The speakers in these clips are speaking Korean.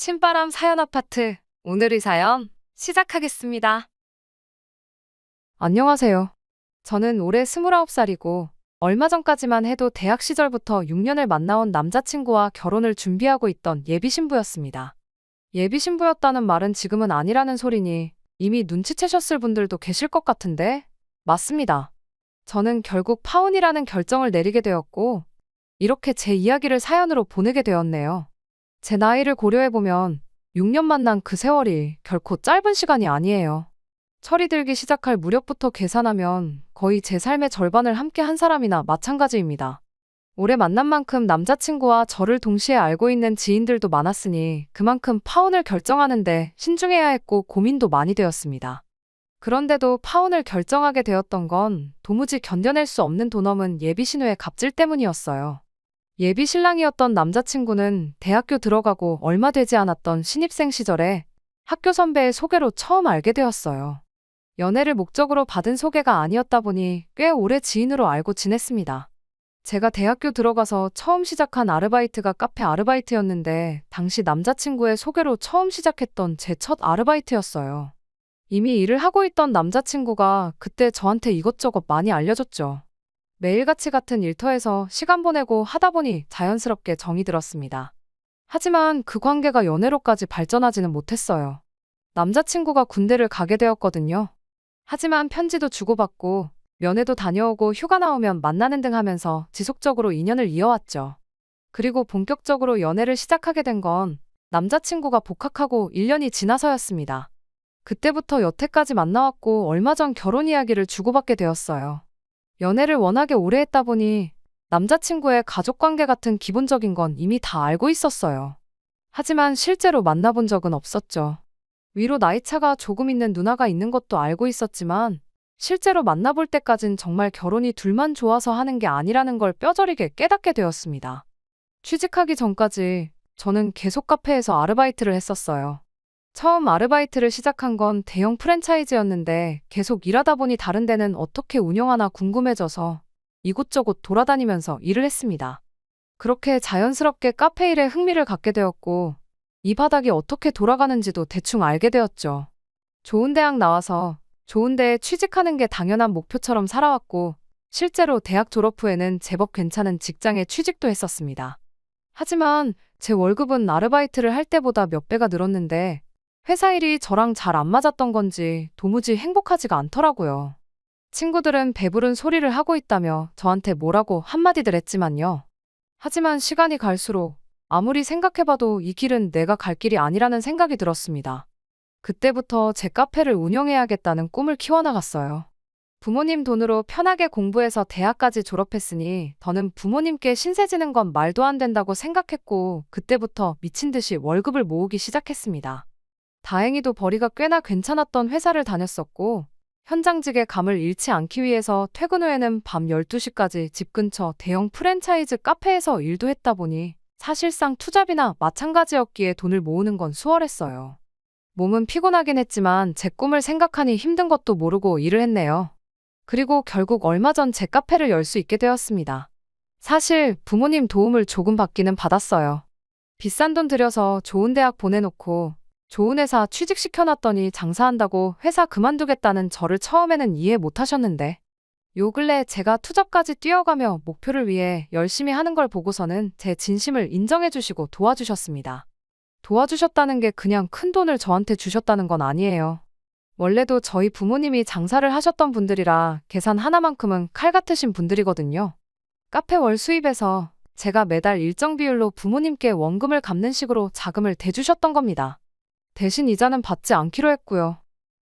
신바람 사연 아파트. 오늘의 사연 시작하겠습니다. 안녕하세요. 저는 올해 29살이고 얼마 전까지만 해도 대학 시절부터 6년을 만나온 남자친구와 결혼을 준비하고 있던 예비신부였습니다. 예비신부였다는 말은 지금은 아니라는 소리니 이미 눈치채셨을 분들도 계실 것 같은데 맞습니다. 저는 결국 파혼이라는 결정을 내리게 되었고 이렇게 제 이야기를 사연으로 보내게 되었네요. 제 나이를 고려해보면 6년 만난 그 세월이 결코 짧은 시간이 아니에요. 철이 들기 시작할 무렵부터 계산하면 거의 제 삶의 절반을 함께 한 사람이나 마찬가지입니다. 오래 만난 만큼 남자친구와 저를 동시에 알고 있는 지인들도 많았으니 그만큼 파혼을 결정하는데 신중해야 했고 고민도 많이 되었습니다. 그런데도 파혼을 결정하게 되었던 건 도무지 견뎌낼 수 없는 돈 없는 예비신우의 갑질 때문이었어요. 예비 신랑이었던 남자친구는 대학교 들어가고 얼마 되지 않았던 신입생 시절에 학교 선배의 소개로 처음 알게 되었어요. 연애를 목적으로 받은 소개가 아니었다 보니 꽤 오래 지인으로 알고 지냈습니다. 제가 대학교 들어가서 처음 시작한 아르바이트가 카페 아르바이트였는데 당시 남자친구의 소개로 처음 시작했던 제 첫 아르바이트였어요. 이미 일을 하고 있던 남자친구가 그때 저한테 이것저것 많이 알려줬죠. 매일같이 같은 일터에서 시간 보내고 하다 보니 자연스럽게 정이 들었습니다. 하지만 그 관계가 연애로까지 발전하지는 못했어요. 남자친구가 군대를 가게 되었거든요. 하지만 편지도 주고받고 면회도 다녀오고 휴가 나오면 만나는 등 하면서 지속적으로 인연을 이어왔죠. 그리고 본격적으로 연애를 시작하게 된 건 남자친구가 복학하고 1년이 지나서였습니다. 그때부터 여태까지 만나왔고 얼마 전 결혼 이야기를 주고받게 되었어요. 연애를 워낙에 오래 했다 보니 남자친구의 가족관계 같은 기본적인 건 이미 다 알고 있었어요. 하지만 실제로 만나본 적은 없었죠. 위로 나이차가 조금 있는 누나가 있는 것도 알고 있었지만 실제로 만나볼 때까진 정말 결혼이 둘만 좋아서 하는 게 아니라는 걸 뼈저리게 깨닫게 되었습니다. 취직하기 전까지 저는 계속 카페에서 아르바이트를 했었어요. 처음 아르바이트를 시작한 건 대형 프랜차이즈였는데 계속 일하다 보니 다른 데는 어떻게 운영하나 궁금해져서 이곳저곳 돌아다니면서 일을 했습니다. 그렇게 자연스럽게 카페 일에 흥미를 갖게 되었고 이 바닥이 어떻게 돌아가는지도 대충 알게 되었죠. 좋은 대학 나와서 좋은 데에 취직하는 게 당연한 목표처럼 살아왔고 실제로 대학 졸업 후에는 제법 괜찮은 직장에 취직도 했었습니다. 하지만 제 월급은 아르바이트를 할 때보다 몇 배가 늘었는데 회사 일이 저랑 잘 안 맞았던 건지 도무지 행복하지가 않더라고요. 친구들은 배부른 소리를 하고 있다며 저한테 뭐라고 한마디들 했지만요. 하지만 시간이 갈수록 아무리 생각해봐도 이 길은 내가 갈 길이 아니라는 생각이 들었습니다. 그때부터 제 카페를 운영해야겠다는 꿈을 키워나갔어요. 부모님 돈으로 편하게 공부해서 대학까지 졸업했으니 더는 부모님께 신세 지는 건 말도 안 된다고 생각했고 그때부터 미친 듯이 월급을 모으기 시작했습니다. 다행히도 벌이가 꽤나 괜찮았던 회사를 다녔었고 현장직의 감을 잃지 않기 위해서 퇴근 후에는 밤 12시까지 집 근처 대형 프랜차이즈 카페에서 일도 했다 보니 사실상 투잡이나 마찬가지였기에 돈을 모으는 건 수월했어요. 몸은 피곤하긴 했지만 제 꿈을 생각하니 힘든 것도 모르고 일을 했네요. 그리고 결국 얼마 전 제 카페를 열 수 있게 되었습니다. 사실 부모님 도움을 조금 받기는 받았어요. 비싼 돈 들여서 좋은 대학 보내놓고 좋은 회사 취직시켜놨더니 장사한다고 회사 그만두겠다는 저를 처음에는 이해 못하셨는데 요 근래 제가 투잡까지 뛰어가며 목표를 위해 열심히 하는 걸 보고서는 제 진심을 인정해주시고 도와주셨습니다. 도와주셨다는 게 그냥 큰 돈을 저한테 주셨다는 건 아니에요. 원래도 저희 부모님이 장사를 하셨던 분들이라 계산 하나만큼은 칼 같으신 분들이거든요. 카페 월 수입에서 제가 매달 일정 비율로 부모님께 원금을 갚는 식으로 자금을 대주셨던 겁니다. 대신 이자는 받지 않기로 했고요.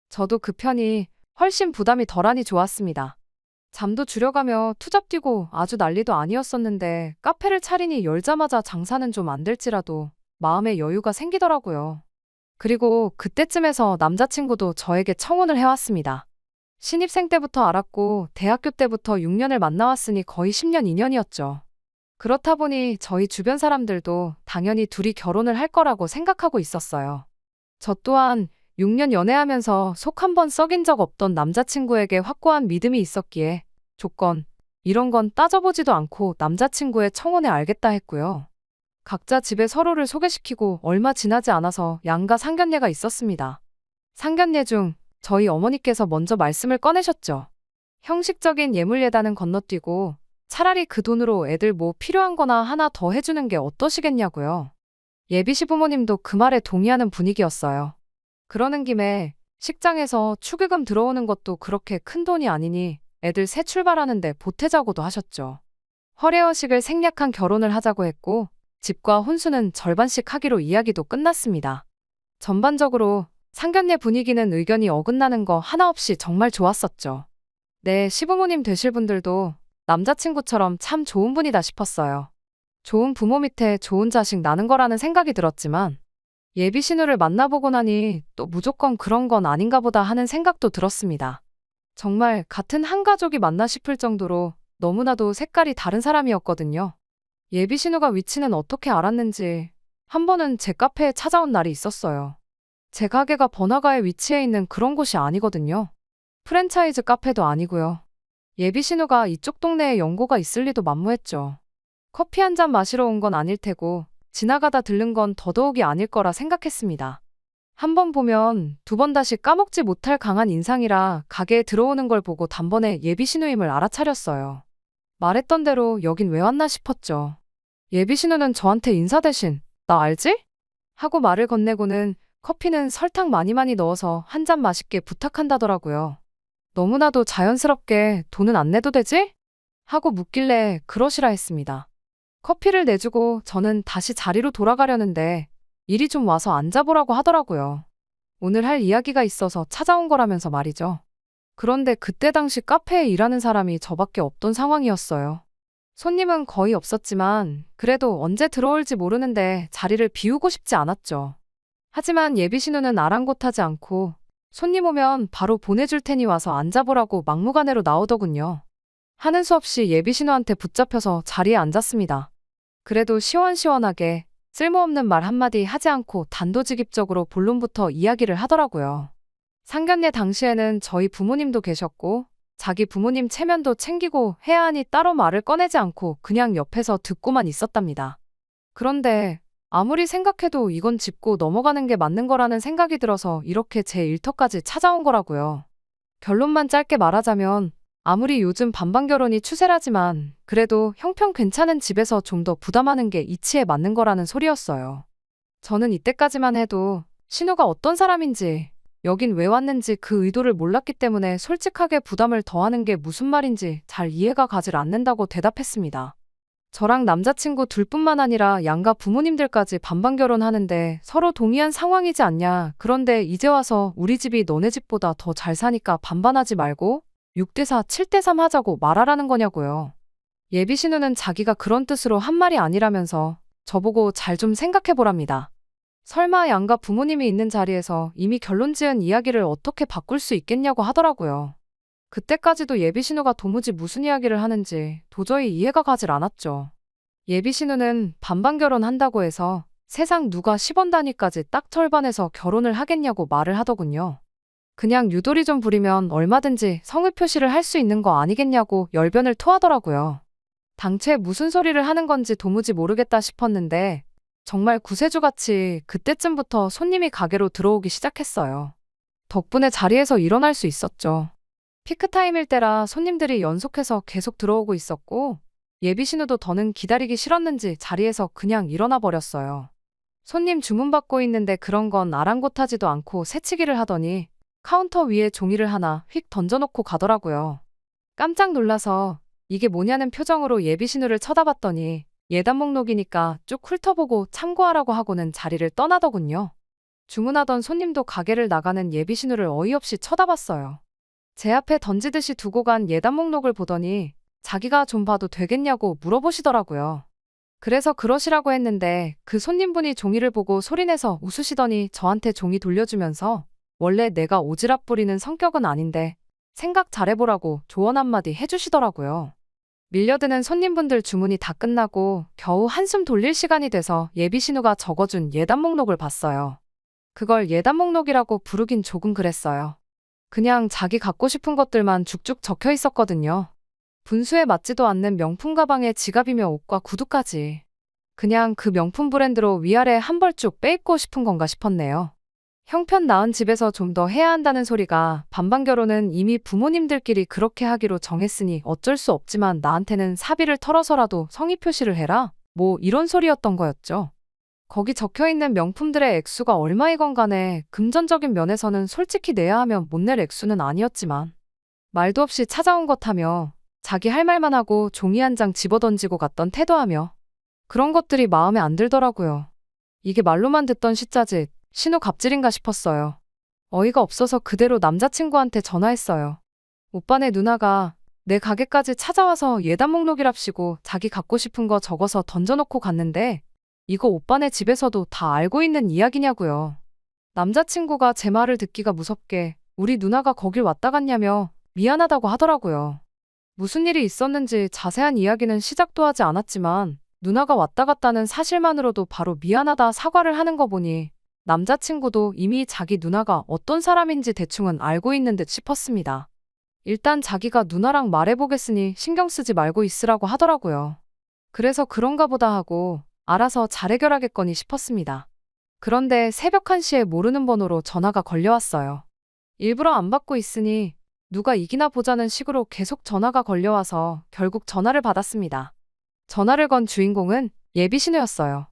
저도 그 편이 훨씬 부담이 덜하니 좋았습니다. 잠도 줄여가며 투잡 뛰고 아주 난리도 아니었었는데 카페를 차리니 열자마자 장사는 좀 안 될지라도 마음의 여유가 생기더라고요. 그리고 그때쯤에서 남자친구도 저에게 청혼을 해왔습니다. 신입생 때부터 알았고 대학교 때부터 6년을 만나왔으니 거의 10년 인연이었죠. 그렇다 보니 저희 주변 사람들도 당연히 둘이 결혼을 할 거라고 생각하고 있었어요. 저 또한 6년 연애하면서 속 한 번 썩인 적 없던 남자친구에게 확고한 믿음이 있었기에 조건, 이런 건 따져보지도 않고 남자친구의 청혼에 알겠다 했고요. 각자 집에 서로를 소개시키고 얼마 지나지 않아서 양가 상견례가 있었습니다. 상견례 중 저희 어머니께서 먼저 말씀을 꺼내셨죠. 형식적인 예물 예단은 건너뛰고 차라리 그 돈으로 애들 뭐 필요한 거나 하나 더 해주는 게 어떠시겠냐고요. 예비 시부모님도 그 말에 동의하는 분위기였어요. 그러는 김에 식장에서 축의금 들어오는 것도 그렇게 큰 돈이 아니니 애들 새 출발하는데 보태자고도 하셨죠. 허례허식을 생략한 결혼을 하자고 했고 집과 혼수는 절반씩 하기로 이야기도 끝났습니다. 전반적으로 상견례 분위기는 의견이 어긋나는 거 하나 없이 정말 좋았었죠. 네, 시부모님 되실 분들도 남자친구처럼 참 좋은 분이다 싶었어요. 좋은 부모 밑에 좋은 자식 나는 거라는 생각이 들었지만 예비 신우를 만나보고 나니 또 무조건 그런 건 아닌가 보다 하는 생각도 들었습니다. 정말 같은 한 가족이 맞나 싶을 정도로 너무나도 색깔이 다른 사람이었거든요. 예비 신우가 위치는 어떻게 알았는지 한 번은 제 카페에 찾아온 날이 있었어요. 제 가게가 번화가에 위치해 있는 그런 곳이 아니거든요. 프랜차이즈 카페도 아니고요. 예비 신우가 이쪽 동네에 연고가 있을 리도 만무했죠. 커피 한 잔 마시러 온 건 아닐 테고 지나가다 들른 건 더더욱이 아닐 거라 생각했습니다. 한 번 보면 두 번 다시 까먹지 못할 강한 인상이라 가게에 들어오는 걸 보고 단번에 예비 신우임을 알아차렸어요. 말했던 대로 여긴 왜 왔나 싶었죠. 예비 신우는 저한테 인사 대신 나 알지? 하고 말을 건네고는 커피는 설탕 많이 넣어서 한 잔 맛있게 부탁한다더라고요. 너무나도 자연스럽게 돈은 안 내도 되지? 하고 묻길래 그러시라 했습니다. 커피를 내주고 저는 다시 자리로 돌아가려는데 이리 좀 와서 앉아보라고 하더라고요. 오늘 할 이야기가 있어서 찾아온 거라면서 말이죠. 그런데 그때 당시 카페에 일하는 사람이 저밖에 없던 상황이었어요. 손님은 거의 없었지만 그래도 언제 들어올지 모르는데 자리를 비우고 싶지 않았죠. 하지만 예비 신우는 아랑곳하지 않고 손님 오면 바로 보내줄 테니 와서 앉아보라고 막무가내로 나오더군요. 하는 수 없이 예비 신우한테 붙잡혀서 자리에 앉았습니다. 그래도 시원시원하게 쓸모없는 말 한마디 하지 않고 단도직입적으로 본론부터 이야기를 하더라고요. 상견례 당시에는 저희 부모님도 계셨고 자기 부모님 체면도 챙기고 해야 하니 따로 말을 꺼내지 않고 그냥 옆에서 듣고만 있었답니다. 그런데 아무리 생각해도 이건 짚고 넘어가는 게 맞는 거라는 생각이 들어서 이렇게 제 일터까지 찾아온 거라고요. 결론만 짧게 말하자면 아무리 요즘 반반결혼이 추세라지만 그래도 형편 괜찮은 집에서 좀 더 부담하는 게 이치에 맞는 거라는 소리였어요. 저는 이때까지만 해도 신우가 어떤 사람인지 여긴 왜 왔는지 그 의도를 몰랐기 때문에 솔직하게 부담을 더하는 게 무슨 말인지 잘 이해가 가질 않는다고 대답했습니다. 저랑 남자친구 둘뿐만 아니라 양가 부모님들까지 반반결혼하는데 서로 동의한 상황이지 않냐. 그런데 이제 와서 우리 집이 너네 집보다 더 잘 사니까 반반하지 말고 6대4, 7대3 하자고 말하라는 거냐고요. 예비 신우는 자기가 그런 뜻으로 한 말이 아니라면서 저보고 잘 좀 생각해보랍니다. 설마 양가 부모님이 있는 자리에서 이미 결론 지은 이야기를 어떻게 바꿀 수 있겠냐고 하더라고요. 그때까지도 예비 신우가 도무지 무슨 이야기를 하는지 도저히 이해가 가질 않았죠. 예비 신우는 반반 결혼한다고 해서 세상 누가 10원 단위까지 딱 절반해서 결혼을 하겠냐고 말을 하더군요. 그냥 유도리 좀 부리면 얼마든지 성의 표시를 할 수 있는 거 아니겠냐고 열변을 토하더라고요. 당최 무슨 소리를 하는 건지 도무지 모르겠다 싶었는데 정말 구세주같이 그때쯤부터 손님이 가게로 들어오기 시작했어요. 덕분에 자리에서 일어날 수 있었죠. 피크타임일 때라 손님들이 연속해서 계속 들어오고 있었고 예비 신우도 더는 기다리기 싫었는지 자리에서 그냥 일어나 버렸어요. 손님 주문 받고 있는데 그런 건 아랑곳하지도 않고 새치기를 하더니 카운터 위에 종이를 하나 휙 던져놓고 가더라고요. 깜짝 놀라서 이게 뭐냐는 표정으로 예비 신우를 쳐다봤더니 예단 목록이니까 쭉 훑어보고 참고하라고 하고는 자리를 떠나더군요. 주문하던 손님도 가게를 나가는 예비 신우를 어이없이 쳐다봤어요. 제 앞에 던지듯이 두고 간 예단 목록을 보더니 자기가 좀 봐도 되겠냐고 물어보시더라고요. 그래서 그러시라고 했는데 그 손님분이 종이를 보고 소리내서 웃으시더니 저한테 종이 돌려주면서 원래 내가 오지랖 부리는 성격은 아닌데 생각 잘해보라고 조언 한마디 해주시더라고요. 밀려드는 손님분들 주문이 다 끝나고 겨우 한숨 돌릴 시간이 돼서 예비 신우가 적어준 예단 목록을 봤어요. 그걸 예단 목록이라고 부르긴 조금 그랬어요. 그냥 자기 갖고 싶은 것들만 쭉쭉 적혀 있었거든요. 분수에 맞지도 않는 명품 가방에 지갑이며 옷과 구두까지. 그냥 그 명품 브랜드로 위아래 한 벌 쭉 빼입고 싶은 건가 싶었네요. 형편 나은 집에서 좀 더 해야 한다는 소리가 반반 결혼은 이미 부모님들끼리 그렇게 하기로 정했으니 어쩔 수 없지만 나한테는 사비를 털어서라도 성의 표시를 해라. 뭐 이런 소리였던 거였죠. 거기 적혀있는 명품들의 액수가 얼마이건 간에 금전적인 면에서는 솔직히 내야 하면 못 낼 액수는 아니었지만 말도 없이 찾아온 것 하며 자기 할 말만 하고 종이 한 장 집어던지고 갔던 태도하며 그런 것들이 마음에 안 들더라고요. 이게 말로만 듣던 시짜짓, 신호 갑질인가 싶었어요. 어이가 없어서 그대로 남자친구한테 전화했어요. 오빠네 누나가 내 가게까지 찾아와서 예단 목록이랍시고 자기 갖고 싶은 거 적어서 던져놓고 갔는데 이거 오빠네 집에서도 다 알고 있는 이야기냐고요. 남자친구가 제 말을 듣기가 무섭게 우리 누나가 거길 왔다 갔냐며 미안하다고 하더라고요. 무슨 일이 있었는지 자세한 이야기는 시작도 하지 않았지만 누나가 왔다 갔다는 사실만으로도 바로 미안하다 사과를 하는 거 보니 남자친구도 이미 자기 누나가 어떤 사람인지 대충은 알고 있는 듯 싶었습니다. 일단 자기가 누나랑 말해보겠으니 신경 쓰지 말고 있으라고 하더라고요. 그래서 그런가 보다 하고 알아서 잘 해결하겠거니 싶었습니다. 그런데 새벽 1시에 모르는 번호로 전화가 걸려왔어요. 일부러 안 받고 있으니 누가 이기나 보자는 식으로 계속 전화가 걸려와서 결국 전화를 받았습니다. 전화를 건 주인공은 예비신우였어요.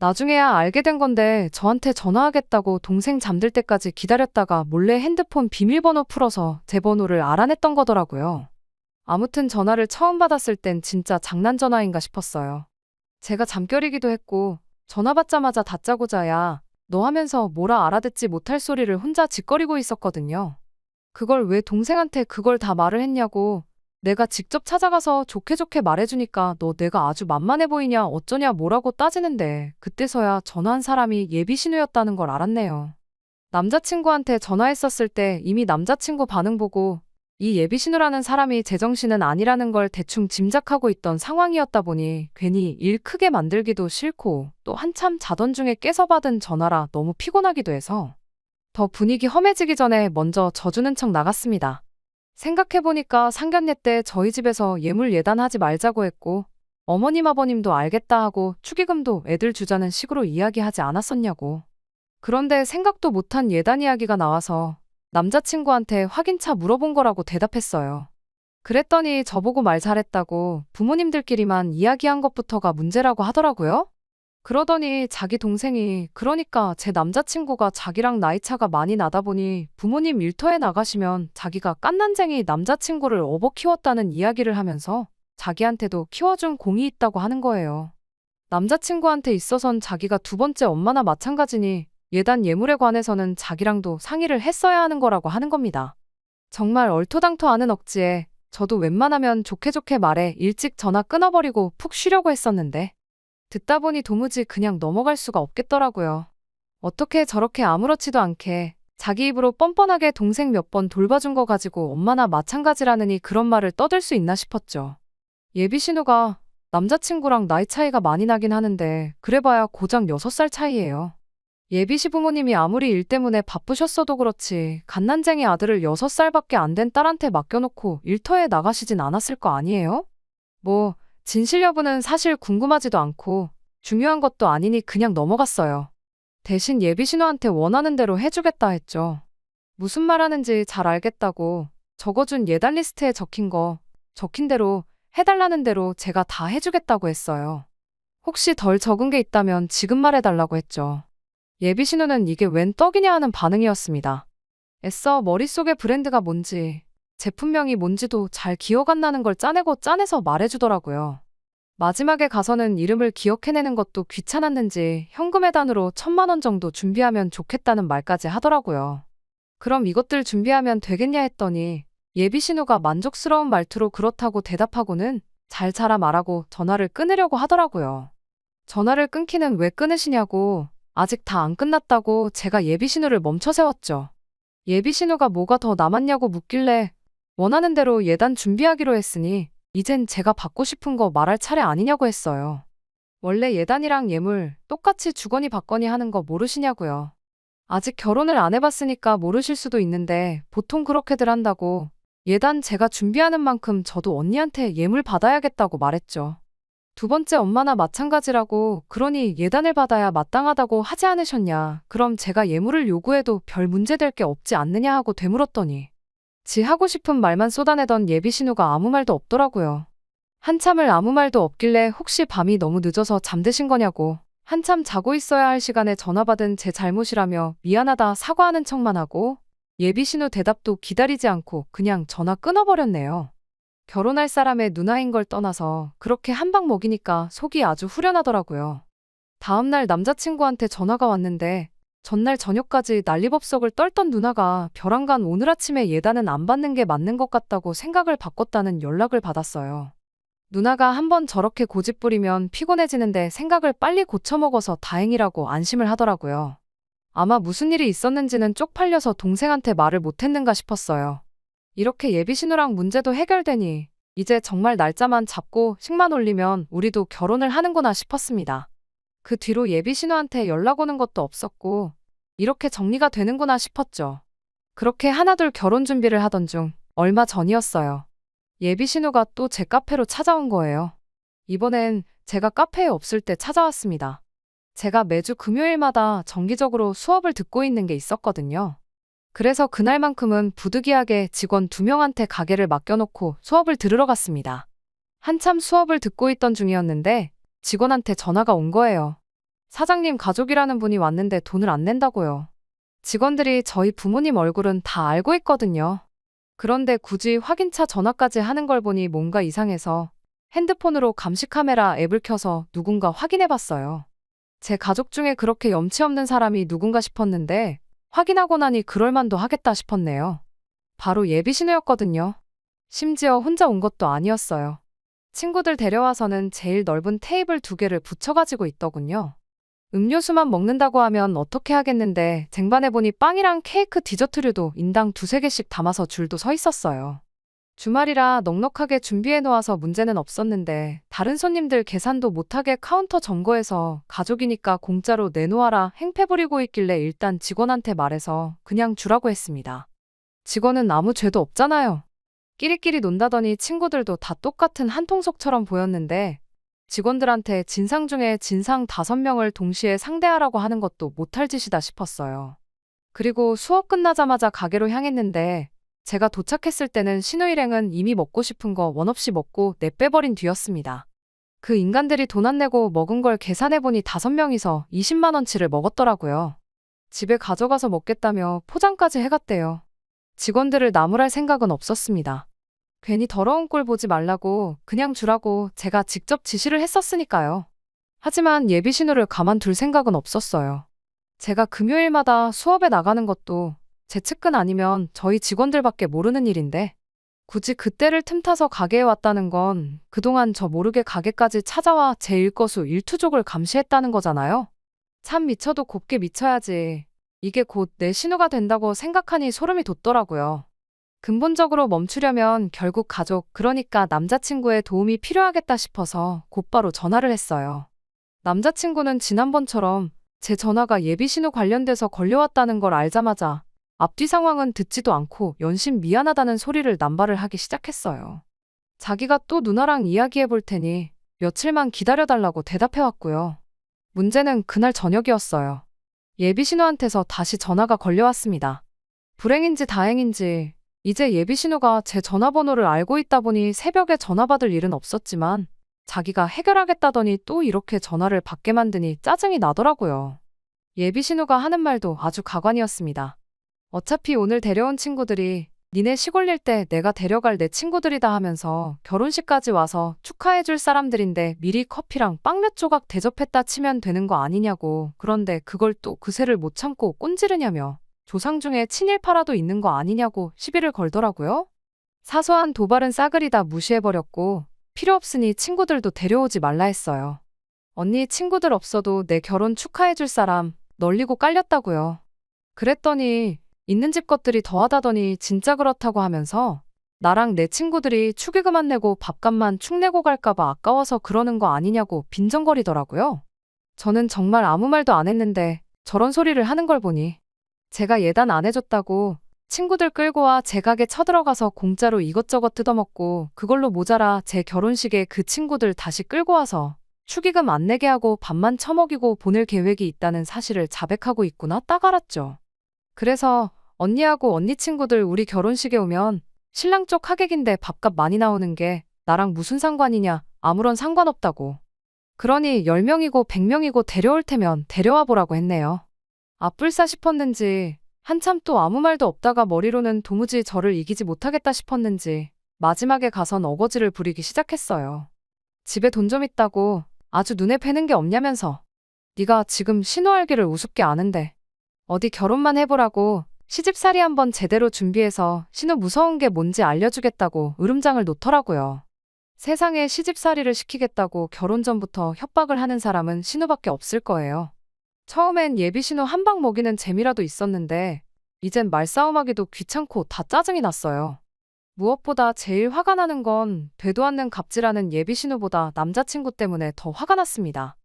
나중에야 알게 된 건데 저한테 전화하겠다고 동생 잠들 때까지 기다렸다가 몰래 핸드폰 비밀번호 풀어서 제 번호를 알아냈던 거더라고요. 아무튼 전화를 처음 받았을 땐 진짜 장난 전화인가 싶었어요. 제가 잠결이기도 했고 전화 받자마자 다짜고짜야 너 하면서 뭐라 알아듣지 못할 소리를 혼자 짓거리고 있었거든요. 그걸 왜 동생한테 그걸 다 말을 했냐고 내가 직접 찾아가서 좋게 좋게 말해주니까 너 내가 아주 만만해 보이냐 어쩌냐 뭐라고 따지는데 그때서야 전화한 사람이 예비신우였다는 걸 알았네요. 남자친구한테 전화했었을 때 이미 남자친구 반응 보고 이 예비신우라는 사람이 제정신은 아니라는 걸 대충 짐작하고 있던 상황이었다 보니 괜히 일 크게 만들기도 싫고 또 한참 자던 중에 깨서 받은 전화라 너무 피곤하기도 해서 더 분위기 험해지기 전에 먼저 져주는 척 나갔습니다. 생각해보니까 상견례 때 저희 집에서 예물 예단하지 말자고 했고 어머님 아버님도 알겠다 하고 축의금도 애들 주자는 식으로 이야기하지 않았었냐고. 그런데 생각도 못한 예단 이야기가 나와서 남자친구한테 확인차 물어본 거라고 대답했어요. 그랬더니 저보고 말 잘했다고 부모님들끼리만 이야기한 것부터가 문제라고 하더라고요. 그러더니 자기 동생이 그러니까 제 남자친구가 자기랑 나이 차가 많이 나다 보니 부모님 일터에 나가시면 자기가 깐난쟁이 남자친구를 업어 키웠다는 이야기를 하면서 자기한테도 키워준 공이 있다고 하는 거예요. 남자친구한테 있어선 자기가 두 번째 엄마나 마찬가지니 예단 예물에 관해서는 자기랑도 상의를 했어야 하는 거라고 하는 겁니다. 정말 얼토당토 않은 억지에 저도 웬만하면 좋게 좋게 말해 일찍 전화 끊어버리고 푹 쉬려고 했었는데 듣다 보니 도무지 그냥 넘어갈 수가 없겠더라고요. 어떻게 저렇게 아무렇지도 않게 자기 입으로 뻔뻔하게 동생 몇 번 돌봐준 거 가지고 엄마나 마찬가지라느니 그런 말을 떠들 수 있나 싶었죠. 예비신우가 남자친구랑 나이 차이가 많이 나긴 하는데 그래봐야 고작 6살 차이예요. 예비시 부모님이 아무리 일 때문에 바쁘셨어도 그렇지 갓난쟁이 아들을 6살밖에 안 된 딸한테 맡겨놓고 일터에 나가시진 않았을 거 아니에요? 뭐 진실 여부는 사실 궁금하지도 않고 중요한 것도 아니니 그냥 넘어갔어요. 대신 예비신우한테 원하는 대로 해주겠다 했죠. 무슨 말하는지 잘 알겠다고 적어준 예단 리스트에 적힌 대로 해달라는 대로 제가 다 해주겠다고 했어요. 혹시 덜 적은 게 있다면 지금 말해달라고 했죠. 예비신우는 이게 웬 떡이냐 하는 반응이었습니다. 애써 머릿속에 브랜드가 뭔지 제품명이 뭔지도 잘 기억 안 나는 걸 짜내서 말해주더라고요. 마지막에 가서는 이름을 기억해내는 것도 귀찮았는지 현금 예단으로 1,000만 원 정도 준비하면 좋겠다는 말까지 하더라고요. 그럼 이것들 준비하면 되겠냐 했더니 예비신우가 만족스러운 말투로 그렇다고 대답하고는 잘 자라 말하고 전화를 끊으려고 하더라고요. 전화를 끊기는 왜 끊으시냐고 아직 다 안 끝났다고 제가 예비신우를 멈춰 세웠죠. 예비신우가 뭐가 더 남았냐고 묻길래 원하는 대로 예단 준비하기로 했으니 이젠 제가 받고 싶은 거 말할 차례 아니냐고 했어요. 원래 예단이랑 예물 똑같이 주거니 받거니 하는 거 모르시냐고요. 아직 결혼을 안 해봤으니까 모르실 수도 있는데 보통 그렇게들 한다고 예단 제가 준비하는 만큼 저도 언니한테 예물 받아야겠다고 말했죠. 두 번째 엄마나 마찬가지라고 그러니 예단을 받아야 마땅하다고 하지 않으셨냐. 그럼 제가 예물을 요구해도 별 문제될 게 없지 않느냐 하고 되물었더니 지 하고 싶은 말만 쏟아내던 예비 신우가 아무 말도 없더라고요. 한참을 아무 말도 없길래 혹시 밤이 너무 늦어서 잠드신 거냐고 한참 자고 있어야 할 시간에 전화 받은 제 잘못이라며 미안하다 사과하는 척만 하고 예비 신우 대답도 기다리지 않고 그냥 전화 끊어버렸네요. 결혼할 사람의 누나인 걸 떠나서 그렇게 한 방 먹이니까 속이 아주 후련하더라고요. 다음날 남자친구한테 전화가 왔는데 전날 저녁까지 난리법석을 떨던 누나가 벼랑간 오늘 아침에 예단은 안 받는 게 맞는 것 같다고 생각을 바꿨다는 연락을 받았어요. 누나가 한번 저렇게 고집부리면 피곤해지는데 생각을 빨리 고쳐먹어서 다행이라고 안심을 하더라고요. 아마 무슨 일이 있었는지는 쪽팔려서 동생한테 말을 못했는가 싶었어요. 이렇게 예비신우랑 문제도 해결되니 이제 정말 날짜만 잡고 식만 올리면 우리도 결혼을 하는구나 싶었습니다. 그 뒤로 예비신우한테 연락 오는 것도 없었고 이렇게 정리가 되는구나 싶었죠. 그렇게 하나둘 결혼 준비를 하던 중 얼마 전이었어요. 예비신우가 또 제 카페로 찾아온 거예요. 이번엔 제가 카페에 없을 때 찾아왔습니다. 제가 매주 금요일마다 정기적으로 수업을 듣고 있는 게 있었거든요. 그래서 그날만큼은 부득이하게 직원 2명한테 가게를 맡겨놓고 수업을 들으러 갔습니다. 한참 수업을 듣고 있던 중이었는데 직원한테 전화가 온 거예요. 사장님 가족이라는 분이 왔는데 돈을 안 낸다고요. 직원들이 저희 부모님 얼굴은 다 알고 있거든요. 그런데 굳이 확인차 전화까지 하는 걸 보니 뭔가 이상해서 핸드폰으로 감시 카메라 앱을 켜서 누군가 확인해봤어요. 제 가족 중에 그렇게 염치 없는 사람이 누군가 싶었는데 확인하고 나니 그럴만도 하겠다 싶었네요. 바로 예비신우였거든요. 심지어 혼자 온 것도 아니었어요. 친구들 데려와서는 제일 넓은 테이블 2개를 붙여가지고 있더군요. 음료수만 먹는다고 하면 어떻게 하겠는데 쟁반해보니 빵이랑 케이크 디저트류도 인당 2~3개씩 담아서 줄도 서 있었어요. 주말이라 넉넉하게 준비해놓아서 문제는 없었는데 다른 손님들 계산도 못하게 카운터 점거해서 가족이니까 공짜로 내놓아라 행패 부리고 있길래 일단 직원한테 말해서 그냥 주라고 했습니다. 직원은 아무 죄도 없잖아요. 끼리끼리 논다더니 친구들도 다 똑같은 한통속처럼 보였는데 직원들한테 진상 중에 진상 5명을 동시에 상대하라고 하는 것도 못할 짓이다 싶었어요. 그리고 수업 끝나자마자 가게로 향했는데 제가 도착했을 때는 신우 일행은 이미 먹고 싶은 거 원 없이 먹고 내빼버린 뒤였습니다. 그 인간들이 돈 안 내고 먹은 걸 계산해보니 5명이서 20만 원치를 먹었더라고요. 집에 가져가서 먹겠다며 포장까지 해갔대요. 직원들을 나무랄 생각은 없었습니다. 괜히 더러운 꼴 보지 말라고 그냥 주라고 제가 직접 지시를 했었으니까요. 하지만 예비신우를 가만둘 생각은 없었어요. 제가 금요일마다 수업에 나가는 것도 제 측근 아니면 저희 직원들밖에 모르는 일인데 굳이 그때를 틈타서 가게에 왔다는 건 그동안 저 모르게 가게까지 찾아와 제 일거수 일투족을 감시했다는 거잖아요. 참 미쳐도 곱게 미쳐야지. 이게 곧 내 신우가 된다고 생각하니 소름이 돋더라고요. 근본적으로 멈추려면 결국 가족, 그러니까 남자친구의 도움이 필요하겠다 싶어서 곧바로 전화를 했어요. 남자친구는 지난번처럼 제 전화가 예비신우 관련돼서 걸려왔다는 걸 알자마자 앞뒤 상황은 듣지도 않고 연신 미안하다는 소리를 남발을 하기 시작했어요. 자기가 또 누나랑 이야기해 볼 테니 며칠만 기다려달라고 대답해왔고요. 문제는 그날 저녁이었어요. 예비신우한테서 다시 전화가 걸려왔습니다. 불행인지 다행인지 이제 예비신우가 제 전화번호를 알고 있다 보니 새벽에 전화 받을 일은 없었지만 자기가 해결하겠다더니 또 이렇게 전화를 받게 만드니 짜증이 나더라고요. 예비신우가 하는 말도 아주 가관이었습니다. 어차피 오늘 데려온 친구들이 니네 시골일 때 내가 데려갈 내 친구들이다 하면서 결혼식까지 와서 축하해줄 사람들인데 미리 커피랑 빵 몇 조각 대접했다 치면 되는 거 아니냐고. 그런데 그걸 또 그새를 못 참고 꼰지르냐며 조상 중에 친일파라도 있는 거 아니냐고 시비를 걸더라고요. 사소한 도발은 싸그리 다 무시해버렸고 필요 없으니 친구들도 데려오지 말라 했어요. 언니 친구들 없어도 내 결혼 축하해줄 사람 널리고 깔렸다고요. 그랬더니 있는 집 것들이 더하다더니 진짜 그렇다고 하면서 나랑 내 친구들이 축의금만 내고 밥값만 축 내고 갈까봐 아까워서 그러는 거 아니냐고 빈정거리더라고요. 저는 정말 아무 말도 안 했는데 저런 소리를 하는 걸 보니 제가 예단 안 해줬다고 친구들 끌고 와 제 가게 쳐들어가서 공짜로 이것저것 뜯어먹고 그걸로 모자라 제 결혼식에 그 친구들 다시 끌고 와서 축의금 안 내게 하고 밥만 처먹이고 보낼 계획이 있다는 사실을 자백하고 있구나 딱 알았죠. 그래서 언니하고 언니 친구들 우리 결혼식에 오면 신랑 쪽 하객인데 밥값 많이 나오는 게 나랑 무슨 상관이냐, 아무런 상관없다고. 그러니 10명이고 100명이고 데려올 테면 데려와 보라고 했네요. 아뿔싸 싶었는지 한참 또 아무 말도 없다가 머리로는 도무지 저를 이기지 못하겠다 싶었는지 마지막에 가선 어거지를 부리기 시작했어요. 집에 돈 좀 있다고 아주 눈에 뵈는 게 없냐면서. 네가 지금 신호알기를 우습게 아는데 어디 결혼만 해보라고 시집살이 한번 제대로 준비해서 신호 무서운 게 뭔지 알려주겠다고 으름장을 놓더라고요. 세상에 시집살이를 시키겠다고 결혼 전부터 협박을 하는 사람은 신우밖에 없을 거예요. 처음엔 예비 신우 한 방 먹이는 재미라도 있었는데 이젠 말싸움하기도 귀찮고 다 짜증이 났어요. 무엇보다 제일 화가 나는 건 되도 않는 갑질하는 예비 신우보다 남자친구 때문에 더 화가 났습니다.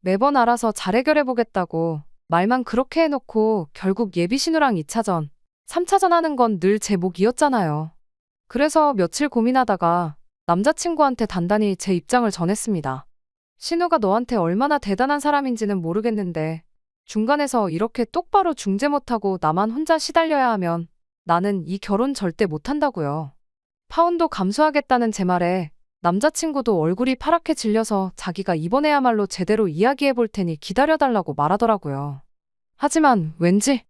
매번 알아서 잘 해결해보겠다고 말만 그렇게 해놓고 결국 예비 신우랑 2차전, 3차전 하는 건 늘 제 몫이었잖아요. 그래서 며칠 고민하다가 남자친구한테 단단히 제 입장을 전했습니다. 신우가 너한테 얼마나 대단한 사람인지는 모르겠는데 중간에서 이렇게 똑바로 중재 못하고 나만 혼자 시달려야 하면 나는 이 결혼 절대 못한다고요. 파혼도 감수하겠다는 제 말에 남자친구도 얼굴이 파랗게 질려서 자기가 이번에야말로 제대로 이야기해 볼 테니 기다려달라고 말하더라고요. 하지만 왠지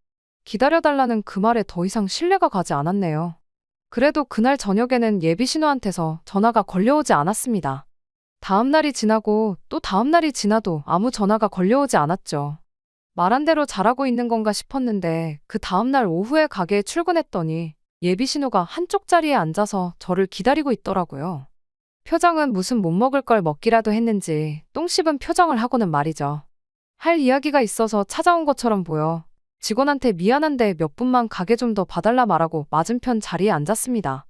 기다려달라는 그 말에 더 이상 신뢰가 가지 않았네요. 그래도 그날 저녁에는 예비 신우한테서 전화가 걸려오지 않았습니다. 다음 날이 지나고 또 다음 날이 지나도 아무 전화가 걸려오지 않았죠. 말한 대로 잘하고 있는 건가 싶었는데 그 다음 날 오후에 가게에 출근했더니 예비 신우가 한쪽 자리에 앉아서 저를 기다리고 있더라고요. 표정은 무슨 못 먹을 걸 먹기라도 했는지 똥 씹은 표정을 하고는 말이죠. 할 이야기가 있어서 찾아온 것처럼 보여 직원한테 미안한데 몇 분만 가게 좀 더 봐달라 말하고 맞은편 자리에 앉았습니다.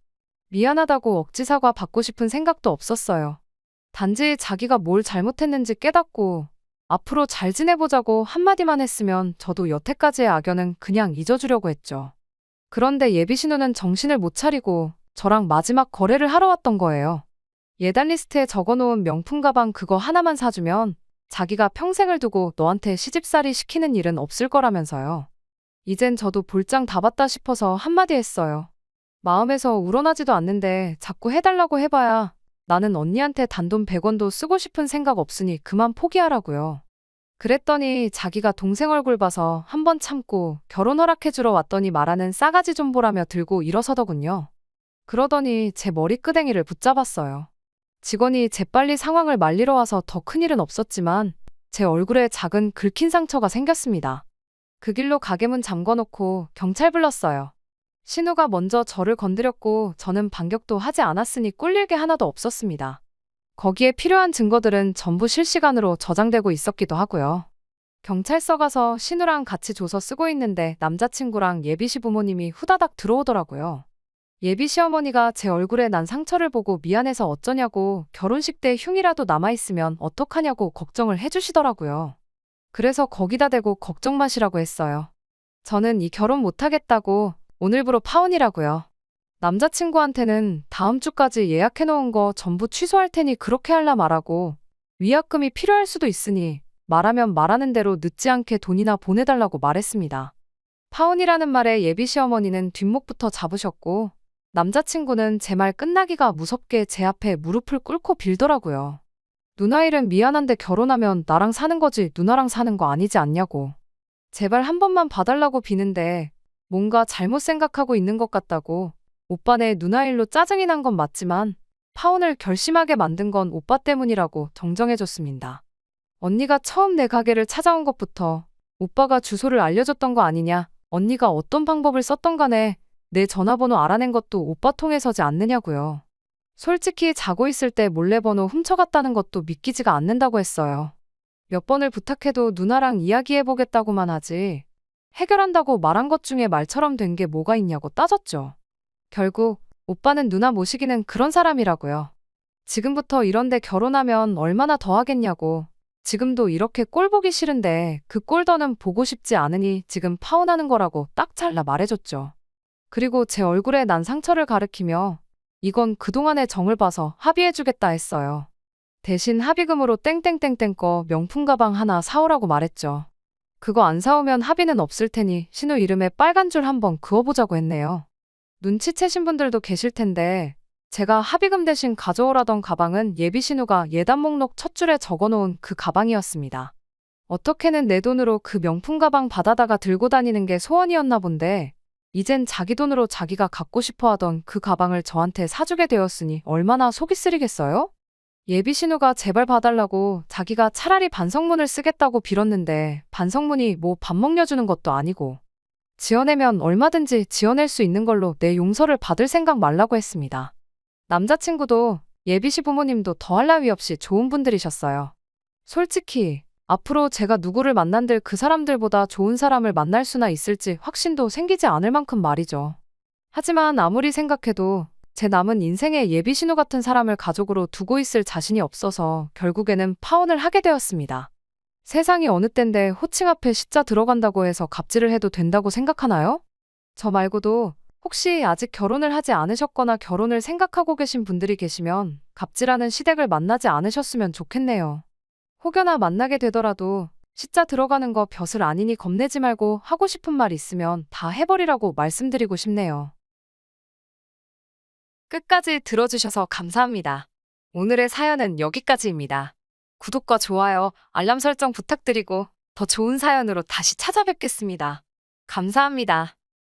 미안하다고 억지 사과 받고 싶은 생각도 없었어요. 단지 자기가 뭘 잘못했는지 깨닫고 앞으로 잘 지내보자고 한마디만 했으면 저도 여태까지의 악연은 그냥 잊어주려고 했죠. 그런데 예비 신우는 정신을 못 차리고 저랑 마지막 거래를 하러 왔던 거예요. 예단 리스트에 적어놓은 명품 가방 그거 하나만 사주면 자기가 평생을 두고 너한테 시집살이 시키는 일은 없을 거라면서요. 이젠 저도 볼장 다 봤다 싶어서 한마디 했어요. 마음에서 우러나지도 않는데 자꾸 해달라고 해봐야 나는 언니한테 단돈 100원도 쓰고 싶은 생각 없으니 그만 포기하라고요. 그랬더니 자기가 동생 얼굴 봐서 한번 참고 결혼 허락해주러 왔더니 말하는 싸가지 좀 보라며 들고 일어서더군요. 그러더니 제 머리끄댕이를 붙잡았어요. 직원이 재빨리 상황을 말리러 와서 더 큰일은 없었지만 제 얼굴에 작은 긁힌 상처가 생겼습니다. 그 길로 가게문 잠궈놓고 경찰 불렀어요. 신우가 먼저 저를 건드렸고 저는 반격도 하지 않았으니 꿀릴 게 하나도 없었습니다. 거기에 필요한 증거들은 전부 실시간으로 저장되고 있었기도 하고요. 경찰서 가서 신우랑 같이 조서 쓰고 있는데 남자친구랑 예비시 부모님이 후다닥 들어오더라고요. 예비 시어머니가 제 얼굴에 난 상처를 보고 미안해서 어쩌냐고 결혼식 때 흉이라도 남아있으면 어떡하냐고 걱정을 해주시더라고요. 그래서 거기다 대고 걱정 마시라고 했어요. 저는 이 결혼 못하겠다고 오늘부로 파혼이라고요. 남자친구한테는 다음 주까지 예약해놓은 거 전부 취소할 테니 그렇게 할라 말하고 위약금이 필요할 수도 있으니 말하면 말하는 대로 늦지 않게 돈이나 보내달라고 말했습니다. 파혼이라는 말에 예비 시어머니는 뒷목부터 잡으셨고 남자친구는 제 말 끝나기가 무섭게 제 앞에 무릎을 꿇고 빌더라고요. 누나 일은 미안한데 결혼하면 나랑 사는 거지 누나랑 사는 거 아니지 않냐고. 제발 한 번만 봐달라고 비는데 뭔가 잘못 생각하고 있는 것 같다고. 오빠네 누나 일로 짜증이 난 건 맞지만 파혼을 결심하게 만든 건 오빠 때문이라고 정정해줬습니다. 언니가 처음 내 가게를 찾아온 것부터 오빠가 주소를 알려줬던 거 아니냐. 언니가 어떤 방법을 썼던 간에 내 전화번호 알아낸 것도 오빠 통해서지 않느냐고요. 솔직히 자고 있을 때 몰래 번호 훔쳐갔다는 것도 믿기지가 않는다고 했어요. 몇 번을 부탁해도 누나랑 이야기해보겠다고만 하지 해결한다고 말한 것 중에 말처럼 된 게 뭐가 있냐고 따졌죠. 결국 오빠는 누나 모시기는 그런 사람이라고요. 지금부터 이런데 결혼하면 얼마나 더 하겠냐고. 지금도 이렇게 꼴 보기 싫은데 그 꼴 더는 보고 싶지 않으니 지금 파혼하는 거라고 딱 잘라 말해줬죠. 그리고 제 얼굴에 난 상처를 가리키며 이건 그동안의 정을 봐서 합의해주겠다 했어요. 대신 합의금으로 땡땡땡땡 거 명품 가방 하나 사오라고 말했죠. 그거 안 사오면 합의는 없을 테니 신우 이름에 빨간 줄 한번 그어보자고 했네요. 눈치채신 분들도 계실 텐데 제가 합의금 대신 가져오라던 가방은 예비 신우가 예단 목록 첫 줄에 적어놓은 그 가방이었습니다. 어떻게는 내 돈으로 그 명품 가방 받아다가 들고 다니는 게 소원이었나 본데 이젠 자기 돈으로 자기가 갖고 싶어 하던 그 가방을 저한테 사주게 되었으니 얼마나 속이 쓰리겠어요? 예비 신우가 제발 봐달라고 자기가 차라리 반성문을 쓰겠다고 빌었는데 반성문이 뭐 밥 먹여주는 것도 아니고 지어내면 얼마든지 지어낼 수 있는 걸로 내 용서를 받을 생각 말라고 했습니다. 남자친구도 예비시 부모님도 더할 나위 없이 좋은 분들이셨어요. 솔직히 앞으로 제가 누구를 만난들 그 사람들보다 좋은 사람을 만날 수나 있을지 확신도 생기지 않을 만큼 말이죠. 하지만 아무리 생각해도 제 남은 인생에 예비 신우 같은 사람을 가족으로 두고 있을 자신이 없어서 결국에는 파혼을 하게 되었습니다. 세상이 어느 땐데 호칭 앞에 시자 들어간다고 해서 갑질을 해도 된다고 생각하나요? 저 말고도 혹시 아직 결혼을 하지 않으셨거나 결혼을 생각하고 계신 분들이 계시면 갑질하는 시댁을 만나지 않으셨으면 좋겠네요. 혹여나 만나게 되더라도 시자 들어가는 거 벼슬 아니니 겁내지 말고 하고 싶은 말 있으면 다 해버리라고 말씀드리고 싶네요. 끝까지 들어주셔서 감사합니다. 오늘의 사연은 여기까지입니다. 구독과 좋아요, 알람 설정 부탁드리고 더 좋은 사연으로 다시 찾아뵙겠습니다. 감사합니다.